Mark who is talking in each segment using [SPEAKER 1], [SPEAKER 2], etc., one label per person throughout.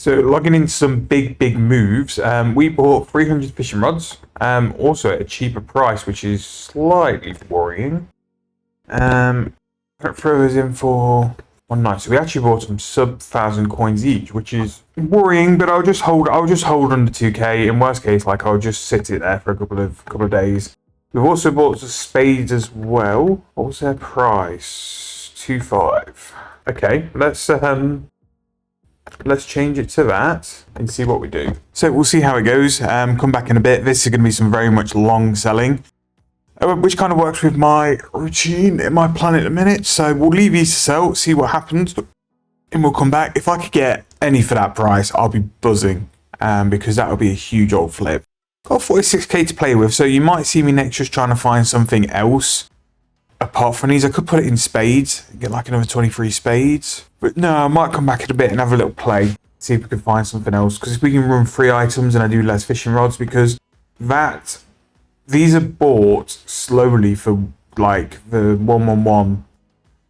[SPEAKER 1] So logging in some big moves, we bought 300 fishing rods, also at a cheaper price, which is slightly worrying. Throw those in for one night. So we actually bought some sub 1,000 coins each, which is worrying, but I'll just hold under 2k. In worst case, like I'll just sit it there for a couple of days. We've also bought some spades as well. What was their price? 2.5. Okay, let's change it to that and see what we do. So we'll see how it goes. Come back in a bit. This is going to be some very much long selling, which kind of works with my routine in my plan at the minute. So we'll leave these to sell, see what happens, and we'll come back. If I could get any for that price, I'll be buzzing, because that would be a huge old flip. Got 46k to play with, so you might see me next just trying to find something else apart from these. I could put it in spades, get like another 23 spades. But no, I might come back in a bit and have a little play, see if we can find something else. Because if we can run 3 items and I do less fishing rods, because these are bought slowly for like the 111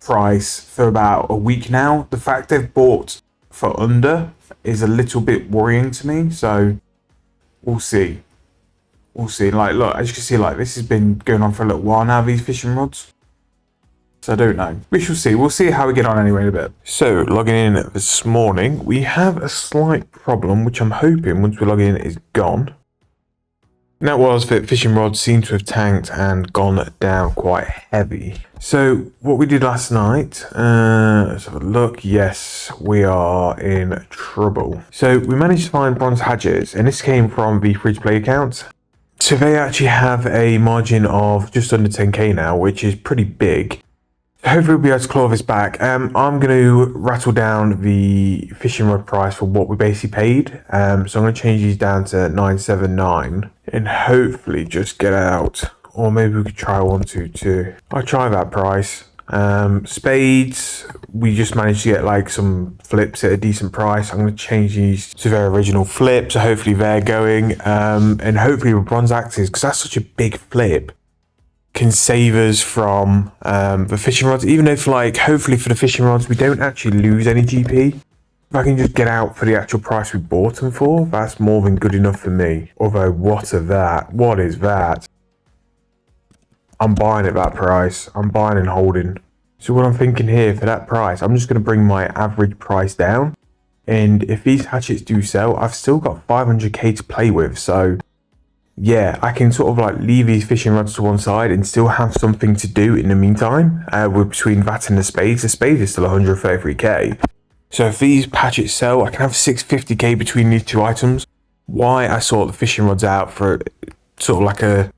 [SPEAKER 1] price for about a week now. The fact they've bought for under is a little bit worrying to me. So we'll see. We'll see. Like, look, as you can see, like this has been going on for a little while now, these fishing rods. So I don't know. We shall see. We'll see how we get on anyway in a bit. So logging in this morning, we have a slight problem, which I'm hoping once we log in is gone. And that was that fishing rods seem to have tanked and gone down quite heavy. So what we did last night, let's have a look. Yes, we are in trouble. So we managed to find bronze hatchets, and this came from the free-to-play account. So they actually have a margin of just under 10k now, which is pretty big. Hopefully we'll be able to claw this back. I'm going to rattle down the fishing rod price for what we basically paid. So I'm going to change these down to 979 and hopefully just get out. Or maybe we could try 122. I'll try that price. Spades, we just managed to get like some flips at a decent price. I'm going to change these to their original flips. So hopefully they're going. And hopefully with bronze axes, because that's such a big flip, can save us from the fishing rods. Even if, like, hopefully for the fishing rods we don't actually lose any GP. If I can just get out for the actual price we bought them for, that's more than good enough for me. Although, what is that? I'm buying at that price. I'm buying and holding. So what I'm thinking here for that price, I'm just going to bring my average price down. And if these hatchets do sell, I've still got 500k to play with. So yeah, I can sort of like leave these fishing rods to one side and still have something to do in the meantime. With between that and the spades is still 133k. So if these hatchets sell, I can have 650k between these two items. Why I sort the fishing rods out for sort of like a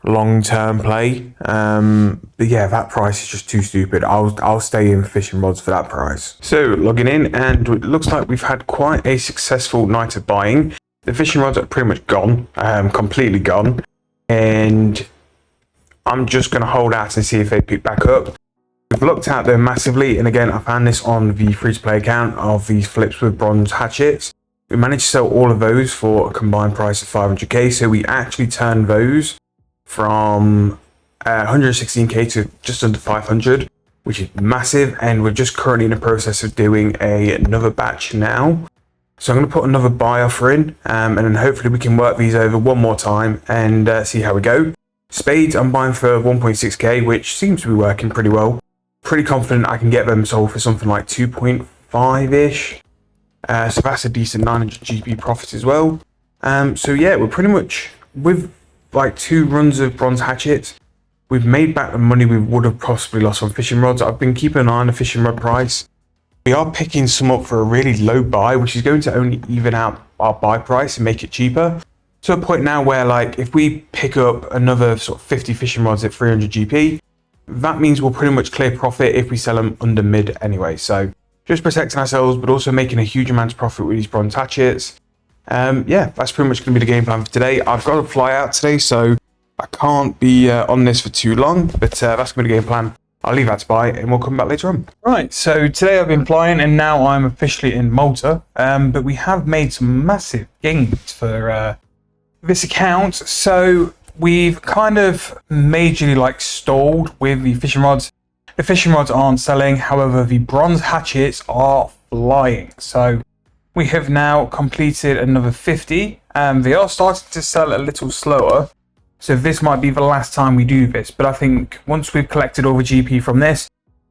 [SPEAKER 1] long-term play. But yeah, that price is just too stupid. I'll stay in fishing rods for that price. So logging in, and it looks like we've had quite a successful night of buying. The fishing rods are pretty much gone, completely gone, and I'm just going to hold out and see if they pick back up. We've looked at them massively, and again, I found this on the free-to-play account of these flips with bronze hatchets. We managed to sell all of those for a combined price of 500k, so we actually turned those from 116k to just under 500, which is massive, and we're just currently in the process of doing another batch now. So I'm going to put another buy offer in, and then hopefully we can work these over one more time and see how we go. Spades, I'm buying for 1.6k, which seems to be working pretty well. Pretty confident I can get them sold for something like 2.5-ish. So that's a decent 900 GP profit as well. So yeah, we're pretty much, with like 2 runs of bronze hatchets, we've made back the money we would have possibly lost on fishing rods. I've been keeping an eye on the fishing rod price. We are picking some up for a really low buy, which is going to only even out our buy price and make it cheaper. To a point now where, like, if we pick up another sort of 50 fishing rods at 300 GP, that means we'll pretty much clear profit if we sell them under mid anyway. So just protecting ourselves, but also making a huge amount of profit with these bronze hatchets. Yeah, that's pretty much going to be the game plan for today. I've got to fly out today, so I can't be on this for too long, but that's going to be the game plan. I'll leave that to buy and we'll come back later on. Right, so today I've been flying and now I'm officially in Malta. But we have made some massive gains for this account. So we've kind of majorly like stalled with the fishing rods. The fishing rods aren't selling, however the bronze hatchets are flying. So we have now completed another 50. They are starting to sell a little slower, so this might be the last time we do this, but I think once we've collected all the GP from this,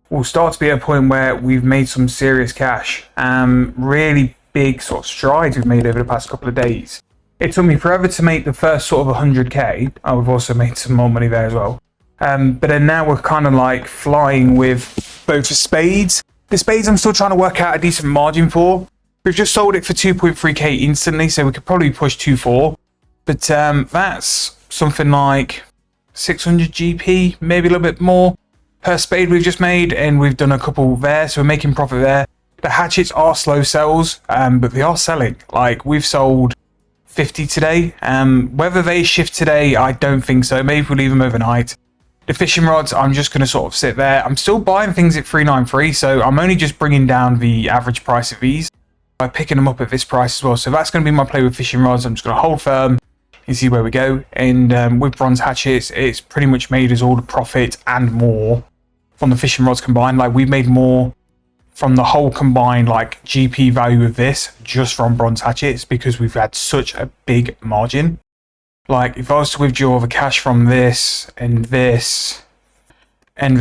[SPEAKER 1] we'll start to be at a point where we've made some serious cash. Really big sort of strides we've made over the past couple of days. It took me forever to make the first sort of 100k. We've also made some more money there as well. But then now we're kind of like flying with both the spades. The spades I'm still trying to work out a decent margin for. We've just sold it for 2.3k instantly, so we could probably push 2.4. But that's something like 600 GP, maybe a little bit more per spade we've just made, and we've done a couple there, so we're making profit there. The hatchets are slow sells, but they are selling. Like, we've sold 50 today. Whether they shift today, I don't think so. Maybe we'll leave them overnight. The fishing rods, I'm just going to sort of sit there. I'm still buying things at 393, so I'm only just bringing down the average price of these by picking them up at this price as well. So that's going to be my play with fishing rods. I'm just going to hold firm and see where we go. And with bronze hatchets, it's pretty much made us all the profit and more from the fishing rods combined. Like, we've made more from the whole combined like GP value of this just from bronze hatchets because we've had such a big margin. Like, if I was to withdraw the cash from this and the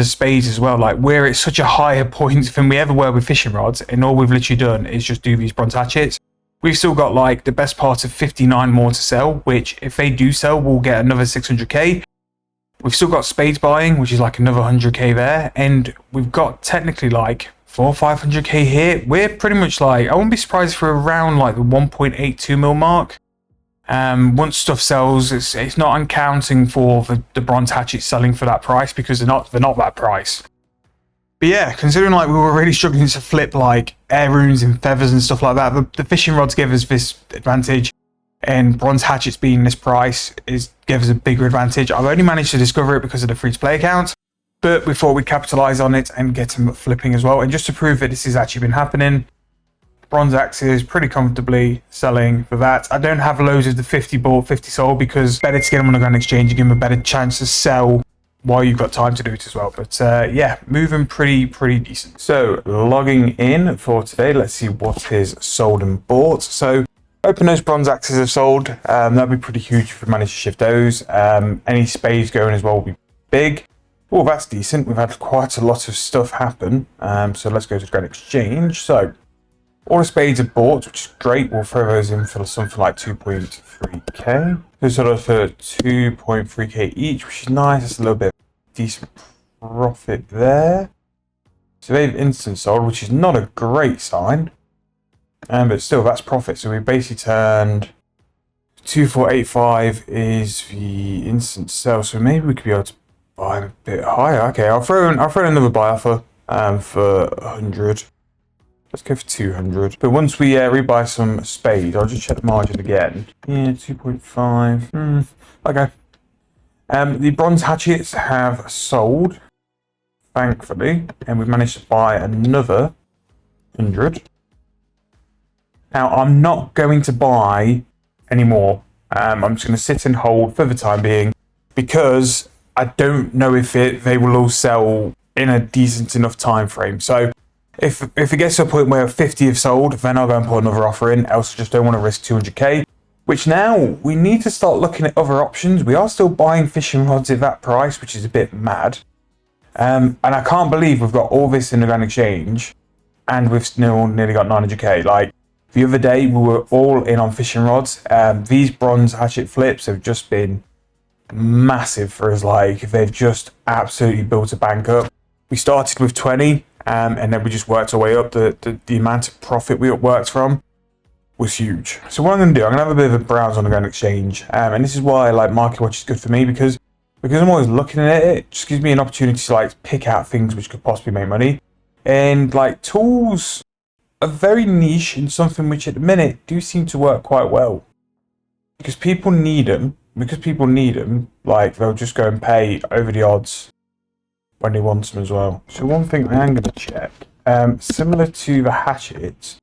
[SPEAKER 1] spades as well, like, we're at such a higher point than we ever were with fishing rods, and all we've literally done is just do these bronze hatchets. We've still got like the best part of 59 more to sell, which if they do sell, we'll get another 600k. We've still got spades buying, which is like another 100k there, and we've got technically like 400 or 500k here. We're pretty much like, I wouldn't be surprised if we're around like the 1.82 mil mark. Once stuff sells, it's not accounting for the bronze hatchets selling for that price because they're not that price. But yeah, considering like we were really struggling to flip like air runes and feathers and stuff like that, the fishing rods give us this advantage, and bronze hatchets being this price gives us a bigger advantage. I've only managed to discover it because of the free to play account, but we thought we'd capitalize on it and get them flipping as well. And just to prove that this has actually been happening, bronze axes pretty comfortably selling for that. I don't have loads of the 50 bought, 50 sold because better to get them on the Grand Exchange and give them a better chance to sell while you've got time to do it as well. But yeah, moving pretty decent. So logging in for today, let's see what is sold and bought. So hoping those bronze axes have sold. That'd be pretty huge if we manage to shift those. Any spades going as well will be big. Oh, that's decent. We've had quite a lot of stuff happen. So let's go to the Grand Exchange. So all the spades are bought, which is great. We'll throw those in for something like 2.3k. Those are for 2.3k each, which is nice. It's a little bit decent profit there. So they've instant sold, which is not a great sign. But still, that's profit. So we basically turned 2485 is the instant sell. So maybe we could be able to buy a bit higher. Okay, I'll throw in another buy offer for 100. Let's go for 200. But once we rebuy some spades, I'll just check the margin again. Yeah, 2.5. Okay. The bronze hatchets have sold, thankfully, and we've managed to buy another 100. Now, I'm not going to buy any more. I'm just going to sit and hold for the time being because I don't know if they will all sell in a decent enough time frame. So if it gets to a point where 50 have sold, then I'll go and put another offer in. Else I just don't want to risk 200k, which now we need to start looking at other options. We are still buying fishing rods at that price, which is a bit mad. And I can't believe we've got all this in the Grand Exchange and we've still nearly got 900k. Like, the other day, we were all in on fishing rods. These bronze hatchet flips have just been massive for us. Like, they've just absolutely built a bank up. We started with 20, and then we just worked our way up. The amount of profit we worked from was huge. So what I'm going to do, I'm going to have a bit of a browse on the Grand Exchange. And this is why like Market Watch is good for me, because I'm always looking at it. It just gives me an opportunity to like pick out things which could possibly make money. And like tools are very niche and something which at the minute do seem to work quite well. Because people need them. Like they'll just go and pay over the odds when they want them as well. So one thing I am going to check, similar to the hatchets,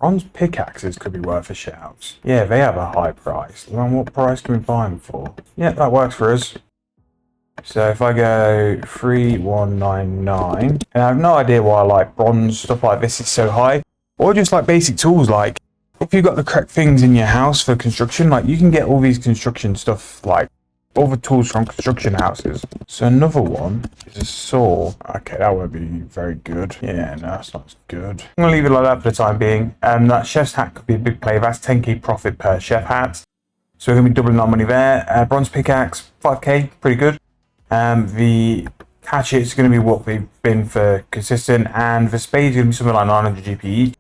[SPEAKER 1] bronze pickaxes could be worth a shout. Yeah, they have a high price. And what price can we buy them for? Yeah, that works for us. So if I go 3199, and I have no idea why like bronze stuff like this is so high, or just like basic tools like if you've got the correct things in your house for construction, like you can get all these construction stuff, like all the tools from construction houses. So another one is a saw. Okay, that would be very good. Yeah, no, that's not good. I'm gonna leave it like that for the time being. That chef's hat could be a big play. That's 10k profit per chef hat. So we're gonna be doubling our money there. Bronze pickaxe, 5k, pretty good. The hatchet is gonna be what we've been for consistent, and the spade is gonna be something like 900 GP each.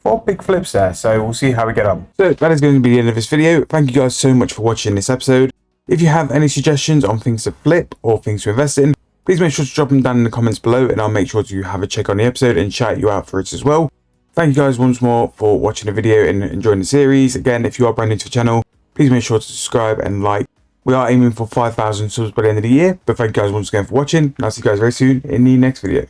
[SPEAKER 1] 4 big flips there, so we'll see how we get on. So that is going to be the end of this video. Thank you guys so much for watching this episode. If you have any suggestions on things to flip or things to invest in, please make sure to drop them down in the comments below, and I'll make sure to have a check on the episode and shout you out for it as well. Thank you guys once more for watching the video and enjoying the series. Again, if you are brand new to the channel, please make sure to subscribe and like. We are aiming for 5,000 subs by the end of the year, but thank you guys once again for watching, and I'll see you guys very soon in the next video.